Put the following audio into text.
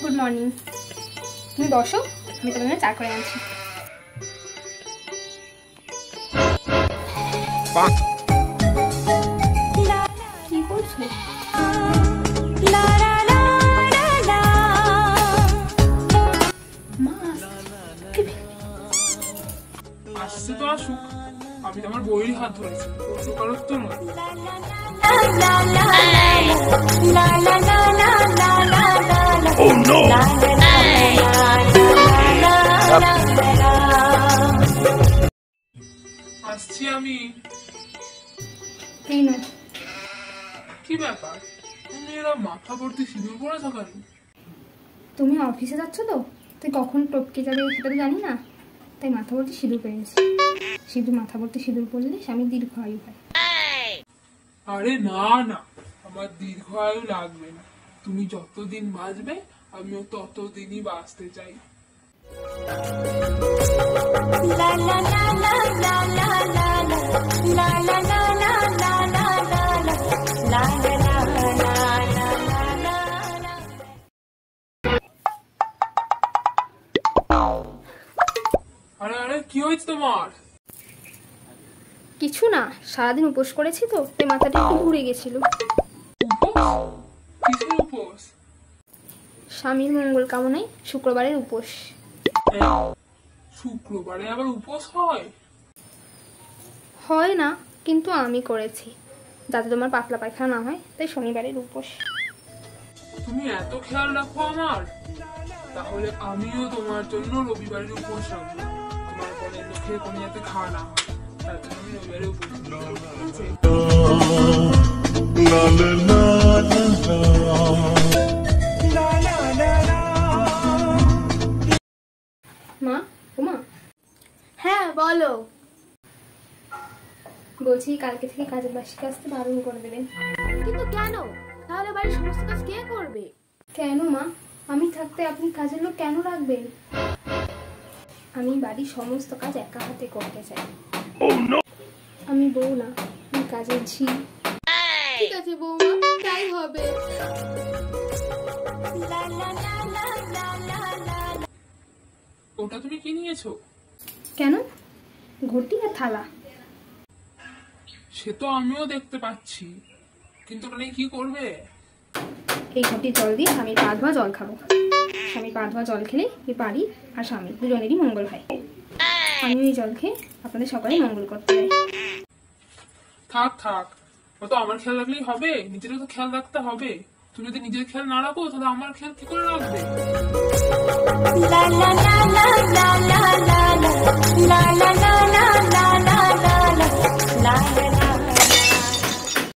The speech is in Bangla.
Good morning. তুমি বসো, আমি তোমার জন্য চা করে আনছি। কি করছো? আসছে তো আসুক, আমি আমার বইয়ের হাত ধরেছি, কারোর তো নয়। আসছি আমি। কি ব্যাপার, তুমি এরা মাথা ভর্তি সিঁদুর পরে থাকা? তুমি অফিসে যাচ্ছ তো, তুই কখন টপকে যাবে সেটা তো জানি না, তাই মাথা ভর্তি সিঁদুর পেয়েছি। সিঁদুর মাথা ভর্তি সিঁদুর পরলে স্বামী দীর্ঘায়ু হয়। আরে না না, আমার দীর্ঘায়ু লাগবে না। তুমি যতদিন বাঁচবে আমিও ততদিনই বাঁচতে চাই। আরে আরে, কি হয়েছে তোমার? কিছু না, সারাদিন উপোস করেছি তো, তাই মাথাটা একটু ঘুরে গেছিল। কিসের উপোস? স্বামীর মঙ্গল কামনায় শুক্রবারের উপোস। শুক্রবারে আবার উপোস হয়? হয় না, কিন্তু আমি করেছি যাতে তোমার পাতলা পায়খানা না হয়, তাই শনিবারের উপোস। তুমি এত খেয়াল রাখো আমার, তাহলে আমিও তোমার জন্য রবিবারের উপোস রাখবো। তোমার পরে লোকের কোনো যাতে খাওয়া না হয়, তার জন্য আমি রবিবারের উপোস মা, ওমা। হ্যাঁ বলো। বলছি কালকে থেকে কাজের বাসিকে আসতে বারণ করে দেবেন। কিন্তু কেন? তাহলে বাড়ির সমস্ত কাজ কে করবে? কেন মা, আমি থাকতে আপনি কাজের লোক কেন রাখবেন? আমি বাড়ির সমস্ত কাজ একা হাতে করতে চাই। আমি বউ না, আমি কাজের ঝি। ঠিক আছে বৌমা, তাই হবে। ওটা তুমি কি নিয়েছো? কেন? ঘটি আর থালা। সে তো আমিও দেখতে পাচ্ছি, কিন্তু ওটা নিয়ে কি করবে? এই ঘটি জল দিয়ে স্বামীর পা ধোয়া জল খাবো। স্বামীর পা ধোয়া জল খেলে এই বাড়ি আর স্বামী দুজনেরই মঙ্গল হয়। আমি এই জল খেয়ে আপনাদের সকালে মঙ্গল করতে চাই। থাক থাক, তো আমার খেয়াল রাখলেই হবে? নিজেরও তো খেয়াল রাখতে হবে। তুমি যদি নিজের খেয়াল না রাখো তাহলে আমার খেয়াল কি করে রাখবে?